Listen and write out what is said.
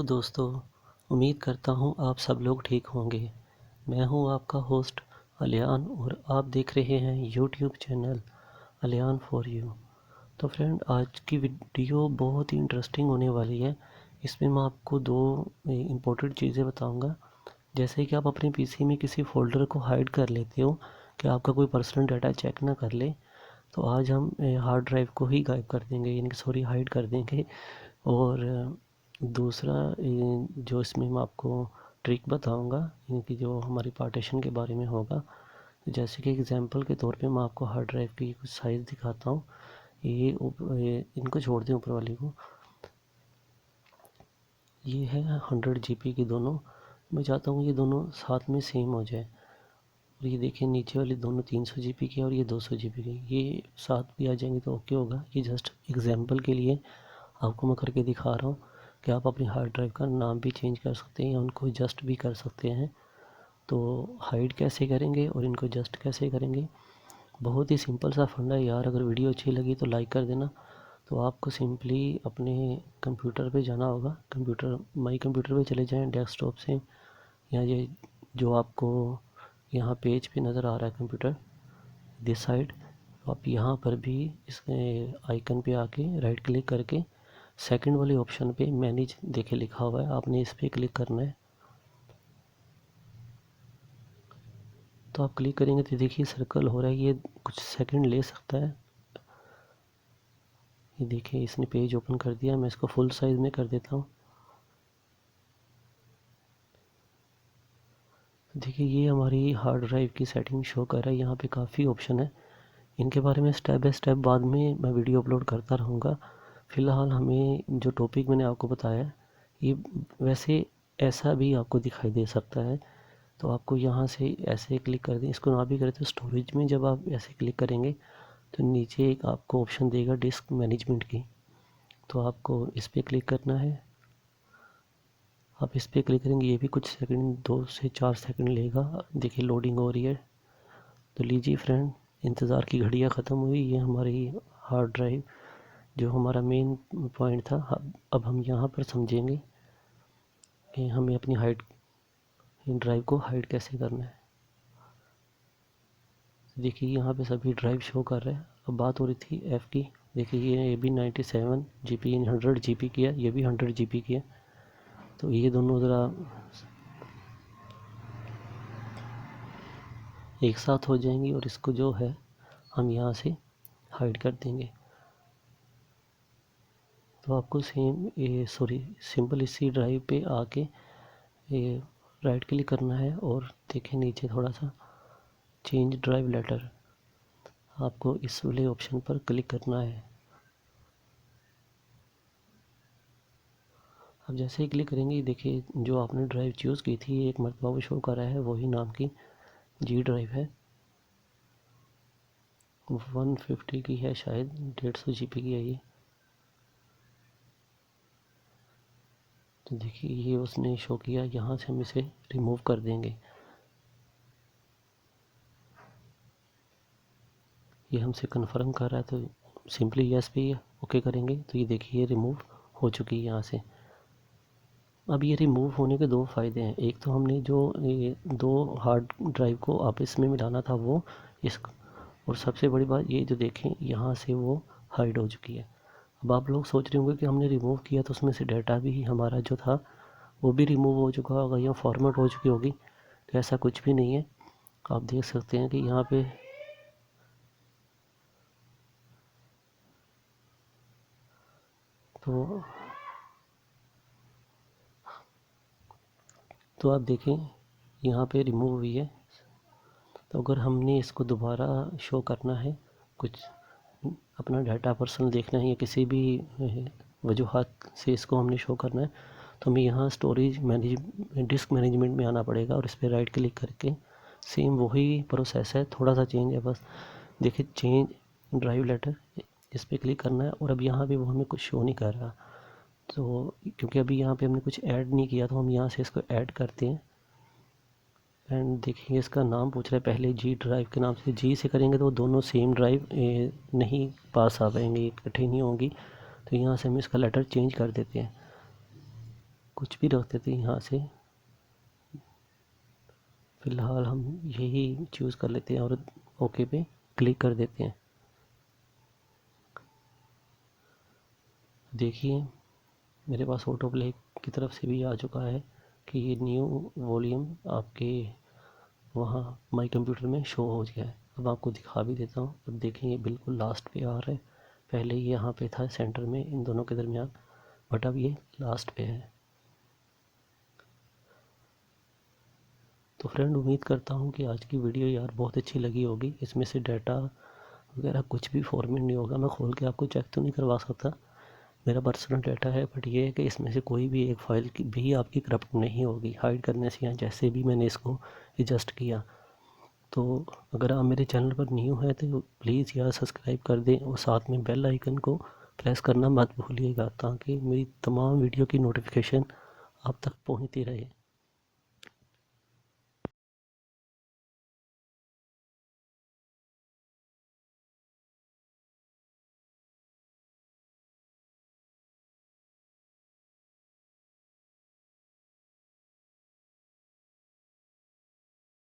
दोस्तों, उम्मीद करता हूँ आप सब लोग ठीक होंगे। मैं हूँ आपका होस्ट अलियान और आप देख रहे हैं यूट्यूब चैनल अलियान फॉर यू। तो फ्रेंड, आज की वीडियो बहुत ही इंटरेस्टिंग होने वाली है। इसमें मैं आपको दो इम्पोर्टेंट चीज़ें बताऊँगा। जैसे कि आप अपने पीसी में किसी फ़ोल्डर को हाइड कर लेते हो कि आपका कोई पर्सनल डाटा चेक ना कर ले, तो आज हम हार्ड ड्राइव को ही गायब कर देंगे, यानी कि सॉरी हाइड कर देंगे। और दूसरा जो इसमें मैं आपको ट्रिक बताऊंगा, इनकी जो हमारी पार्टीशन के बारे में होगा। जैसे कि एग्जांपल के तौर पे मैं आपको हार्ड ड्राइव की कुछ साइज़ दिखाता हूँ। ये इनको छोड़ दें ऊपर वाली को। ये है 100 GB की दोनों। मैं चाहता हूँ ये दोनों साथ में सेम हो जाए। और ये देखिए नीचे वाली दोनों 300 GB की और ये 200 GB की, ये साथ भी आ जाएंगे तो ओके होगा। ये जस्ट एग्जाम्पल के लिए आपको मैं करके दिखा रहा हूँ कि आप अपनी हार्ड ड्राइव का नाम भी चेंज कर सकते हैं या उनको जस्ट भी कर सकते हैं। तो हाइड कैसे करेंगे और इनको जस्ट कैसे करेंगे, बहुत ही सिंपल सा फंडा है यार। अगर वीडियो अच्छी लगी तो लाइक कर देना। तो आपको सिंपली अपने कंप्यूटर पे जाना होगा। माई कंप्यूटर पे चले जाएं डेस्कटॉप से, या ये जो आपको यहाँ पेज पे नज़र आ रहा है कंप्यूटर दिस साइड, आप यहाँ पर भी इस आइकन पे आके राइट क्लिक करके सेकंड वाले ऑप्शन पे मैनेज देखे लिखा हुआ है, आपने इस पर क्लिक करना है। तो आप क्लिक करेंगे तो देखिए सर्कल हो रहा है, ये कुछ सेकंड ले सकता है। ये देखिए इसने पेज ओपन कर दिया। मैं इसको फुल साइज में कर देता हूँ। देखिए ये हमारी हार्ड ड्राइव की सेटिंग शो कर रहा है। यहाँ पे काफ़ी ऑप्शन है, इनके बारे में स्टेप बाय स्टेप बाद में मैं वीडियो अपलोड करता रहूँगा। फ़िलहाल हमें जो टॉपिक मैंने आपको बताया है, ये वैसे ऐसा भी आपको दिखाई दे सकता है। तो आपको यहाँ से ऐसे क्लिक कर दें, इसको ना भी करें तो स्टोरेज में जब आप ऐसे क्लिक करेंगे तो नीचे एक आपको ऑप्शन देगा डिस्क मैनेजमेंट की, तो आपको इस पर क्लिक करना है। आप इस पर क्लिक करेंगे, ये भी कुछ सेकंड 2 से 4 सेकंड लेगा। देखिए लोडिंग हो रही है। तो लीजिए फ्रेंड, इंतज़ार की घड़ियाँ ख़त्म हुई। ये हमारी हार्ड ड्राइव जो हमारा मेन पॉइंट था। अब हम यहाँ पर समझेंगे कि हमें अपनी ड्राइव को हाइड कैसे करना है। देखिए यहाँ पे सभी ड्राइव शो कर रहे हैं। अब बात हो रही थी ऐप की। देखिए ये भी 97 GB 100 GB की है, ये भी 100 GB की है। तो ये दोनों ज़रा एक साथ हो जाएंगी और इसको जो है हम यहाँ से हाइड कर देंगे। तो आपको सिंपल इसी ड्राइव पे आके ये राइट क्लिक करना है और देखें नीचे थोड़ा सा चेंज ड्राइव लेटर, आपको इस वाले ऑप्शन पर क्लिक करना है। अब जैसे ही क्लिक करेंगे देखिए जो आपने ड्राइव चूज़ की थी एक मरतबा वो शो कर रहा है, वही नाम की जी ड्राइव है। 150 की है शायद, 150 GB की है ये। तो देखिए ये उसने शो किया। यहाँ से हम इसे रिमूव कर देंगे। ये हमसे कन्फर्म कर रहा है तो सिंपली यस पे ओके करेंगे। तो ये देखिए ये रिमूव हो चुकी है यहाँ से। अब ये रिमूव होने के दो फ़ायदे हैं। एक तो हमने जो ये दो हार्ड ड्राइव को आपस में मिलाना था वो इस, और सबसे बड़ी बात ये जो देखें यहाँ से वो हाइड हो चुकी है। अब आप लोग सोच रहे होंगे कि हमने रिमूव किया तो उसमें से डाटा भी हमारा जो था वो भी रिमूव हो चुका होगा या फॉर्मेट हो चुकी होगी। तो ऐसा कुछ भी नहीं है। आप देख सकते हैं कि यहाँ पे तो आप देखें यहाँ पे रिमूव हुई है। तो अगर हमने इसको दोबारा शो करना है, कुछ अपना डाटा पर्सनल देखना है या किसी भी वजूहात से इसको हमने शो करना है, तो हमें यहाँ डिस्क मैनेजमेंट में आना पड़ेगा और इस पर राइट क्लिक करके सेम वही प्रोसेस है, थोड़ा सा चेंज है बस। देखिए चेंज ड्राइव लेटर, इस पर क्लिक करना है। और अब यहाँ पे वो हमें कुछ शो नहीं कर रहा, तो क्योंकि अभी यहाँ पे हमने कुछ ऐड नहीं किया, तो हम यहाँ से इसको ऐड करते हैं। एंड देखिए इसका नाम पूछ रहा है, पहले जी ड्राइव के नाम से जी से करेंगे तो दोनों सेम ड्राइव नहीं पास आ पाएंगे, इकट्ठे नहीं होंगी। तो यहाँ से हम इसका लेटर चेंज कर देते हैं। कुछ भी रख देते हैं यहाँ से। फ़िलहाल हम यही चूज़ कर लेते हैं और ओके पे क्लिक कर देते हैं। देखिए मेरे पास ऑटो प्ले की तरफ से भी आ चुका है कि ये न्यू वॉल्यूम आपके वहाँ माई कंप्यूटर में शो हो गया है। अब आपको दिखा भी देता हूँ। अब देखें ये बिल्कुल लास्ट पे आ रहा है, पहले ये यहाँ पे था सेंटर में इन दोनों के दरमियान, बट अब ये लास्ट पे है। तो फ्रेंड उम्मीद करता हूँ कि आज की वीडियो यार बहुत अच्छी लगी होगी। इसमें से डाटा वगैरह कुछ भी फॉर्मेट नहीं होगा, मैं खोल के आपको चेक तो नहीं करवा सकता, मेरा पर्सनल डाटा है, बट ये है कि इसमें से कोई भी एक फ़ाइल की भी आपकी करप्ट नहीं होगी हाइड करने से, या जैसे भी मैंने इसको एडजस्ट किया। तो अगर आप मेरे चैनल पर न्यू हैं तो प्लीज़ यार सब्सक्राइब कर दें और साथ में बेल आइकन को प्रेस करना मत भूलिएगा, ताकि मेरी तमाम वीडियो की नोटिफिकेशन आप तक पहुंचती रहे।